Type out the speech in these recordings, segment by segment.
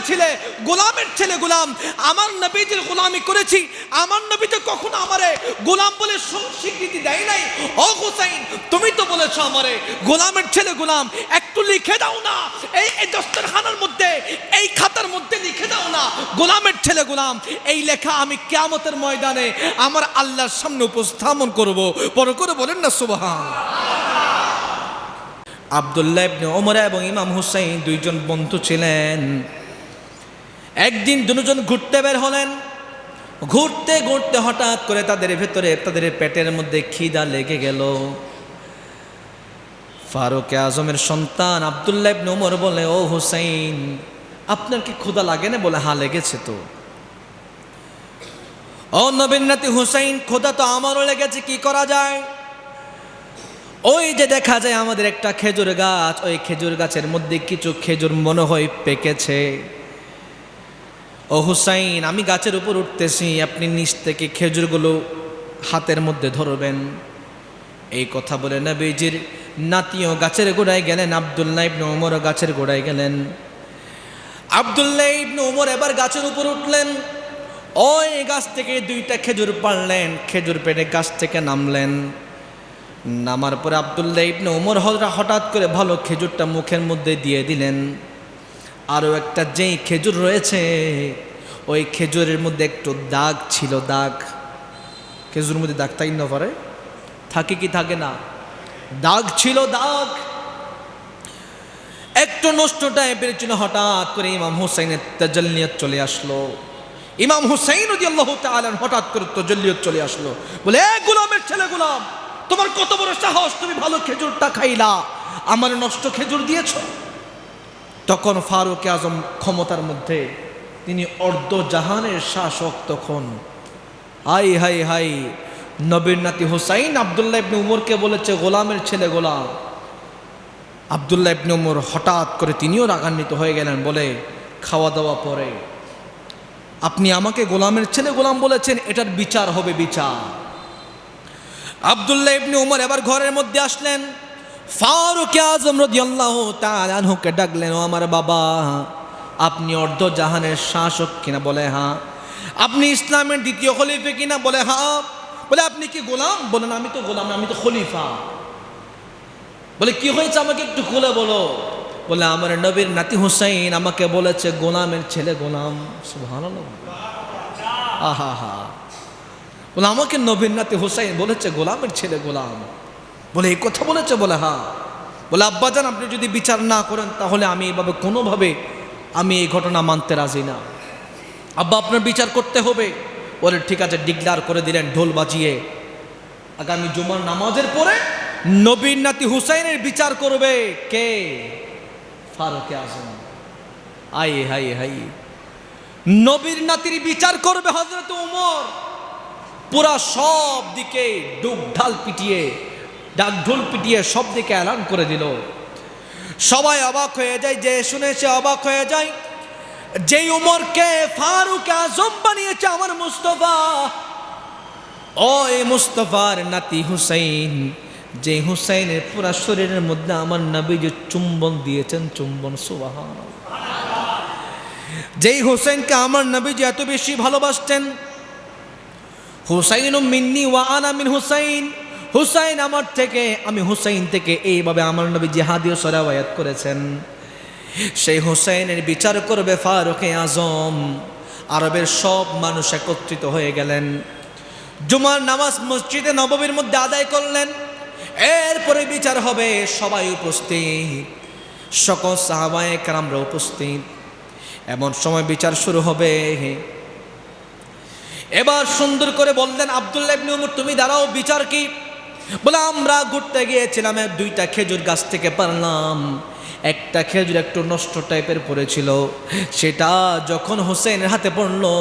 বলেছিলে গোলামের ছেলে গোলাম, আমার নবীজির গোলামি করেছি, আমার নবী তো কখনো আমারে গোলাম বলে স্বীকৃতি দেয় নাই। ও হুসাইন, তুমি তো বলেছো আমারে গোলামের ছেলে গোলাম, একটু লিখে দাও না এই দস্তরখানার মধ্যে, এই খাতার মধ্যে লিখে দাও না গোলামের ছেলে গোলাম। এই লেখা আমি কিয়ামতের ময়দানে আমার আল্লাহর সামনে উপস্থাপন করব। বড় করে বলেন না সুবহান। আব্দুল্লাহ ইবনে ওমর এবং ইমাম হুসাইন দুইজন বন্ধু ছিলেন। একদিন দুজন ঘুরতে বের হলেন। ঘুরতে ঘুরতে হঠাৎ করে তাদের ভেতরে তাদের পেটের মধ্যে খিদা লেগে গেল। ফারুক আজমের সন্তান আব্দুল্লাহ ইবনে ওমর বলে, ও হুসাইন, আপনার কি ক্ষুধা লাগে না? বলে, হ্যাঁ লেগেছে তো। ও নবীর নাতি হুসাইন, ক্ষুধা তো আমারও লেগেছে, কি করা যায়? ওই যে দেখা যায় আমাদের একটা খেজুর গাছ, ওই খেজুর গাছের মধ্যে কিছু খেজুর মনে হয় পেকেছে। ও হুসাইন, আমি গাছের উপর উঠতেছি, আপনি নিচ থেকে খেজুরগুলো হাতের মধ্যে ধরবেন। এই কথা বলে নবীজির নাতিও গাছের গোড়ায় গেলেন, আব্দুল্লাহ ইবনে ওমর গাছের গোড়ায় গেলেন। আব্দুল্লাহ ইবনে ওমর এবার গাছের উপর উঠলেন, ওই গাছ থেকে দুইটা খেজুর পারলেন, খেজুর পেড়ে গাছ থেকে নামলেন। নামার পরে আব্দুল্লাহ ইবনে ওমর হঠাৎ করে ভালো খেজুরটা মুখের মধ্যে দিয়ে দিলেন। আরও একটা যেই খেজুর রয়েছে, ওই খেজুরের মধ্যে একটু দাগ ছিল, দাগ। খেজুরের মধ্যে দাগ তাই না পারে, থাকে কি থাকে না? দাগ ছিল, দাগ একটু নষ্ট টাইপের ছিল। হঠাৎ করে ইমাম হুসাইনের তাজাল্লিয়াত চলে আসলো। ইমাম হুসাইন রাদিয়াল্লাহু তাআলা হঠাৎ করে তাজাল্লিয়াত চলে আসলো, বলে, এ গোলামের ছেলে গোলাম, তোমার কত বড় সাহস, তুমি ভালো খেজুরটা খাইলা, আমার নষ্ট খেজুর দিয়েছ। তখন ফারুক আজম ক্ষমতার মধ্যে, তিনি অর্ধ জাহানের শাসক। তখন হাই হাই হাই, নবীর নাতি হুসাইন আব্দুল্লাহ ইবনে উমরকে বলেছে গোলামের ছেলে গোলাম। আব্দুল্লাহ ইবনে উমর হঠাৎ করে তিনিও রাগান্বিত হয়ে গেলেন, বলে, খাওয়া দাওয়া পরে আপনি আমাকে গোলামের ছেলে গোলাম বলেছেন, এটার বিচার হবে, বিচার। আব্দুল্লাহ ইবনে উমর এবার ঘরের মধ্যে আসলেন। ফারুক আজম রাদিয়াল্লাহু তাআলা আনহুকে ডাকলেন, ও আমার বাবা, আপনি অর্ধ জাহানের শাসক কিনা? বলে, হ্যাঁ। আপনি ইসলামের দ্বিতীয় খলিফা কিনা? বলে, হ্যাঁ। বলে, আপনি কি গোলাম? বলেন, আমি তো গোলাম না, আমি তো খলিফা। বলে, কি হয়েছে আমাকে একটু খুলে বলো। বলে, আমার নবীর নাতি হুসাইন আমাকে বলেছে গোলামের ছেলে গোলাম। সুবহানাল্লাহ, আহা হা। বলে, আমাকে নবীর নাতি হুসাইন বলেছে গোলামের ছেলে গোলাম। বলে, এই কথা বলেছে? বলে, হ্যাঁ। বলে, আব্বাজান, আপনি যদি বিচার না করেন তাহলে আমি এভাবে কোনোভাবে আমি এই ঘটনা মানতে রাজি না। আব্বা, আপনার বিচার করতে হবে। বলে, ঠিক আছে। ডিক্লার করে দিলেন ঢোল বাজিয়ে, আগামী জুমার নামাজের পরে নবীর নাতি হুসাইনের বিচার করবে কে? ফারুক আজম। আই হাই হাই, নবীর নাতির বিচার করবে হযরত উমর। পুরা সব দিকে ঢোল পিটিয়ে সব দিকে এলান করে দিল। সবাই অবাক হয়ে যায়, যে শুনে সে অবাক হয়ে যায়। যেই উমরকে ফারুক আজম বানিয়েছে আমার মুস্তাফা, ওই মুস্তাফার নাতি হুসাইন, যে হুসাইনের পুরা শরীরের মধ্যে আমার নবী যে চুম্বন দিয়েছেন, চুম্বন, সুবহানাল্লাহ। যেই হুসাইনকে আমার নবী যে এত বেশি ভালোবাসতেন, হুসাইন মিন্নি ওয়া আনা মিন হুসাইন, হুসাইন আমার থেকে, আমি হুসাইন থেকে, এইভাবে আমার নবী জিহাদীয় সরাওয়ায়াত করেছেন। সেই হুসাইনের বিচার করবে ফারুক আজম। আরবের সব মানুষ একত্রিত হয়ে গেলেন। জুমার নামাজ মসজিদে নববীর মধ্যে আদায় করলেন। এরপরে বিচার হবে, সবাই উপস্থিত, সকল সাহাবায়ে কেরামরা উপস্থিত। এমন সময় বিচার শুরু হবে। এবার সুন্দর করে বললেন, আব্দুল্লাহ ইবনে উমর, তুমি দাঁড়াও, বিচার কি? বলে, আমরা ঘুরতে গিয়েছিলাম, দুইটা খেজুর গাছ থেকে পারলাম, একটা খেজুর একটু নষ্ট টাইপের পড়েছিল, সেটা যখন হোসেনের হাতে পড়লো,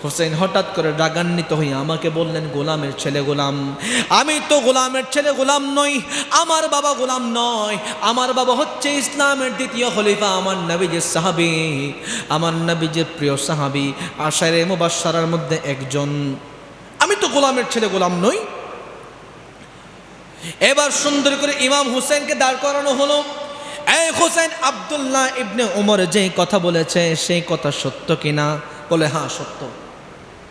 হোসেন হঠাৎ করে রাগান্বিত হয়ে আমাকে বললেন, গোলামের ছেলে গোলাম। আমি তো গোলামের ছেলে গোলাম নই, আমার বাবা গোলাম নয়, আমার বাবা হচ্ছে ইসলামের দ্বিতীয় খলিফা, আমার নবীজির সাহাবী, আমার নবীজির প্রিয় সাহাবী, আশারে মুবাশশারার মধ্যে একজন। আমি তো গোলামের ছেলে গোলাম নই। এবার সুন্দর করে ইমাম হুসেনকে দাঁড় করানো হলো। এই হোসেন আব্দুল্লাহ ইবনে ওমর যে কথা বলেছে সেই কথা সত্য কিনা? বলে হ্যাঁ সত্য।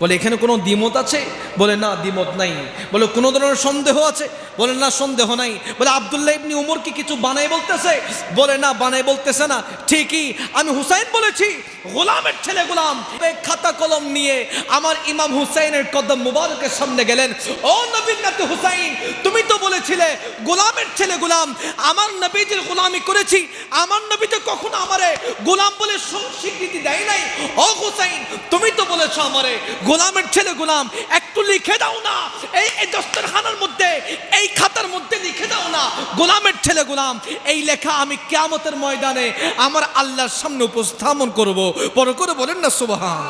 বলে এখানে কোনো দ্বিমত আছে? বলে না দ্বিমত নাই। বলে কোনো ধরনের সন্দেহ আছে? বলে না সন্দেহ নাই। বলে আব্দুল্লাহ ইবনে ওমর কি কিছু বানাই বলতেছে? বলে না বানাই বলতেছে না। ঠিকই, আমি হুসাইন বলেছি গোলামের ছেলে গোলাম। খাতা কলম নিয়ে আমার ইমাম হুসাইনের কদম মুবারকের সামনে গেলেন। ও নবীর নাতি হুসাইন, তুমি তো বলেছিলে গোলামের ছেলে গোলাম, আমার নবীজির গোলামি করেছি, আমার নবী তো কখনো আমারে গোলাম বলে স্বীকৃতি দেয় নাই। ও হুসাইন, তুমি তো বলেছো আমারে গোলামের ছেলে গোলাম, একটু লিখে দাও না এই দস্তরখানার মধ্যে, এই খাতার মধ্যে লিখে দাও না গোলামের ছেলে গোলাম। এই লেখা আমি কিয়ামতের ময়দানে আমার আল্লাহর সামনে উপস্থাপন করব। বড় করে বলেন না সুবহান।